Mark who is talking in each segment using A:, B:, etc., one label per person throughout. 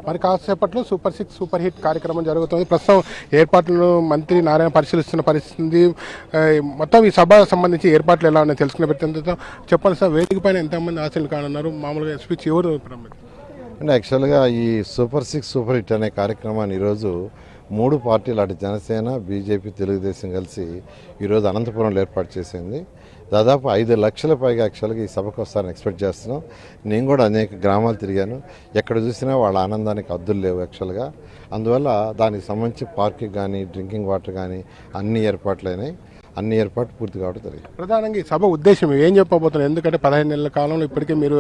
A: మరి కాసేపట్లో super 6 super hit కార్యక్రమం జరుగుతుంది. ప్రస్తుతం ఏర్పాట్లను మంత్రి నారాయణ పరిశీలిస్తున్న పరిస్థితి. మొత్తం ఈ సభ సంబంధించి ఏర్పాట్లు ఎలా ఉన్నాయో తెలుసుకునే ప్రయత్నంతో చెప్పండి సార్. వేదిక పైన ఎంతమంది ఆశలు కానున్నారు? మామూలుగా స్పీచ్ ఎవరు?
B: అంటే యాక్చువల్గా ఈ సూపర్ 6 సూపర్ హిట్ అనే కార్యక్రమాన్ని ఈరోజు 3 పార్టీలు అటు జనసేన, బీజేపీ, తెలుగుదేశం కలిసి ఈరోజు అనంతపురంలో ఏర్పాటు చేసింది. దాదాపు 5 లక్షల పైగా యాక్చువల్గా ఈ సభకు వస్తారని ఎక్స్పెక్ట్ చేస్తున్నాం. నేను కూడా అనేక గ్రామాలు తిరిగాను. ఎక్కడ చూసినా వాళ్ళ ఆనందానికి హద్దులు లేవు యాక్చువల్గా. అందువల్ల దానికి సంబంధించి పార్కింగ్ కానీ, డ్రింకింగ్ వాటర్ కానీ అన్ని ఏర్పాట్లు అయినాయి. అన్ని ఏర్పాట్లు పూర్తి కావడం జరిగింది.
A: ప్రధానంగా ఈ సభ ఉద్దేశం ఏం చెప్పబోతున్నారు? ఎందుకంటే 15 నెలల కాలంలో ఇప్పటికే మీరు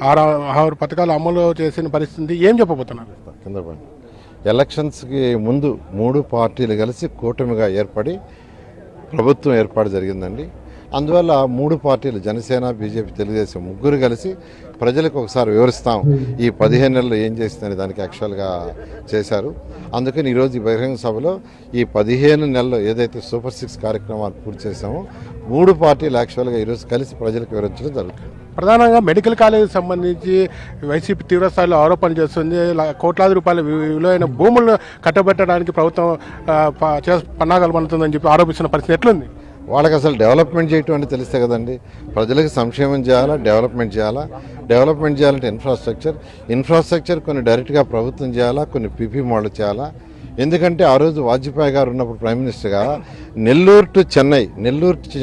A: 6 పథకాలు అమలు చేసిన పరిస్థితి ఏం చెప్పబోతున్నారు?
B: కిందపండి ఎలక్షన్స్కి ముందు 3 పార్టీలు కలిసి కూటమిగా ఏర్పడి ప్రభుత్వం ఏర్పాటు జరిగిందండి. అందువల్ల 3 పార్టీలు జనసేన, బీజేపీ, తెలుగుదేశం ముగ్గురు కలిసి ప్రజలకు ఒకసారి వివరిస్తాం ఈ 15 నెలలు ఏం చేసిందని దానికి యాక్చువల్గా చేశారు. అందుకని ఈరోజు ఈ బహిరంగ సభలో ఈ 15 నెలల్లో ఏదైతే సూపర్ 6 కార్యక్రమాలు పూర్తి చేశామో 3 పార్టీలు యాక్చువల్గా ఈరోజు కలిసి ప్రజలకు వివరించడం జరుగుతుంది.
A: ప్రధానంగా మెడికల్ కాలేజీకి సంబంధించి వైసీపీ తీవ్రస్థాయిలో ఆరోపణలు చేస్తుంది. కోట్లాది రూపాయల విలువైన భూములను కట్టబెట్టడానికి ప్రభుత్వం పన్నాగాలు పన్నుతుందని చెప్పి ఆరోపిస్తున్న పరిస్థితి ఎట్లుంది?
B: వాళ్ళకి అసలు డెవలప్మెంట్ చేయటం అంటే తెలిస్తే కదండి. ప్రజలకు సంక్షేమం చేయాలా, డెవలప్మెంట్ చేయాలా. డెవలప్మెంట్ చేయాలంటే ఇన్ఫ్రాస్ట్రక్చర్ కొన్ని డైరెక్ట్గా ప్రభుత్వం చేయాలా, కొన్ని పీపీ మోడల్ చేయాలా. ఎందుకంటే ఆ రోజు వాజ్పేయి గారు ఉన్నప్పుడు ప్రైమ్ మినిస్టర్గా Nellore to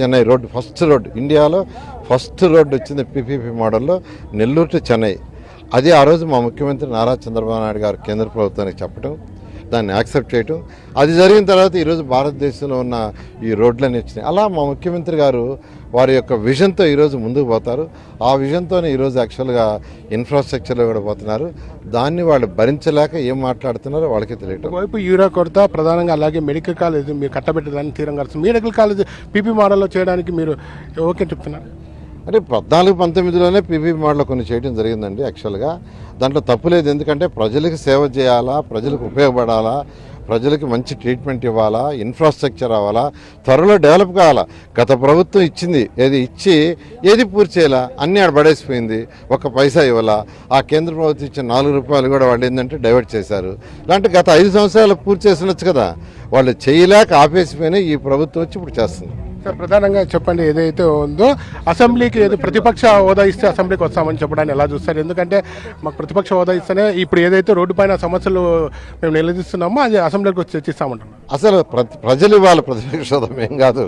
B: Chennai road first road, ఇండియాలో ఫస్ట్ రోడ్డు వచ్చింది పీపీపీ మోడల్లో నెల్లూరు టు చెన్నై. అది ఆ రోజు మా ముఖ్యమంత్రి నారా చంద్రబాబు నాయుడు గారు కేంద్ర ప్రభుత్వానికి చెప్పడం, దాన్ని యాక్సెప్ట్ చేయటం. అది జరిగిన తర్వాత ఈరోజు భారతదేశంలో ఉన్న ఈ రోడ్లన్నీ వచ్చినాయి. అలా మా ముఖ్యమంత్రి గారు వారి యొక్క విజన్తో ఈరోజు ముందుకు పోతారు. ఆ విజన్తోనే ఈరోజు యాక్చువల్గా ఇన్ఫ్రాస్ట్రక్చర్లో కూడా పోతున్నారు. దాన్ని వాళ్ళు భరించలేక ఏం మాట్లాడుతున్నారో వాళ్ళకే తెలియటం.
A: ఒకవైపు యూరియా కొరత ప్రధానంగా, అలాగే మెడికల్ కాలేజ్ మీరు కట్టబెట్టడానికి తీరం కలుస్తుంది. మెడికల్ కాలేజ్ పీపీ మోడల్లో చేయడానికి మీరు ఓకే చెప్తున్నారు?
B: అంటే 14-19లోనే పీపీ మోడల్ కొన్ని చేయడం జరిగిందండి. యాక్చువల్గా దాంట్లో తప్పు లేదు. ఎందుకంటే ప్రజలకు సేవ చేయాలా, ప్రజలకు ఉపయోగపడాలా, ప్రజలకు మంచి ట్రీట్మెంట్ ఇవ్వాలా, ఇన్ఫ్రాస్ట్రక్చర్ అవ్వాలా, త్వరలో డెవలప్ కావాలా. గత ప్రభుత్వం ఇచ్చింది ఏది పూర్తి చేయాలా, అన్నీ ఆడ పడేసిపోయింది, ఒక్క పైసా ఇవ్వాలా. ఆ కేంద్ర ప్రభుత్వం ఇచ్చిన 4 రూపాయలు కూడా వాళ్ళు ఏంటంటే డైవర్ట్ చేశారు. ఇలాంటి గత 5 సంవత్సరాలు పూర్తి చేసినచ్చు కదా. వాళ్ళు చేయలేక ఆపేసిపోయినా ఈ ప్రభుత్వం వచ్చి ఇప్పుడు చేస్తుంది.
A: ప్రధానంగా చెప్పండి, ఏదైతే ఉందో అసెంబ్లీకి ఏదో ప్రతిపక్ష హోదా ఇస్తే అసెంబ్లీకి వస్తామని చెప్పడాన్ని ఎలా చూస్తారు? ఎందుకంటే మాకు ప్రతిపక్ష హోదా ఇస్తేనే ఇప్పుడు ఏదైతే రోడ్డు పైన సమస్యలు మేము నిలదీస్తున్నామో అది అసెంబ్లీకి వచ్చి చర్చిస్తామంటున్నాం.
B: అసలు ప్రజలు ఇవ్వాలి ప్రతిపక్ష హోదా, ఏం కాదు,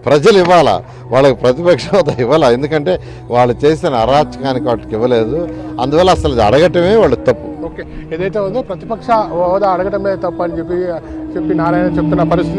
B: ప్రజలు ఇవ్వాలా. వాళ్ళకి ప్రతిపక్ష హోదా ఇవ్వాలా. ఎందుకంటే వాళ్ళు చేసిన అరాచకానికి వాటికి ఇవ్వలేదు. అందువల్ల అసలు అడగటమే వాళ్ళు తప్పు.
A: ఓకే, ఏదైతే ఉందో ప్రతిపక్ష హోదా అడగటమే తప్పు అని చెప్పి నారాయణ చెప్తున్న పరిస్థితి.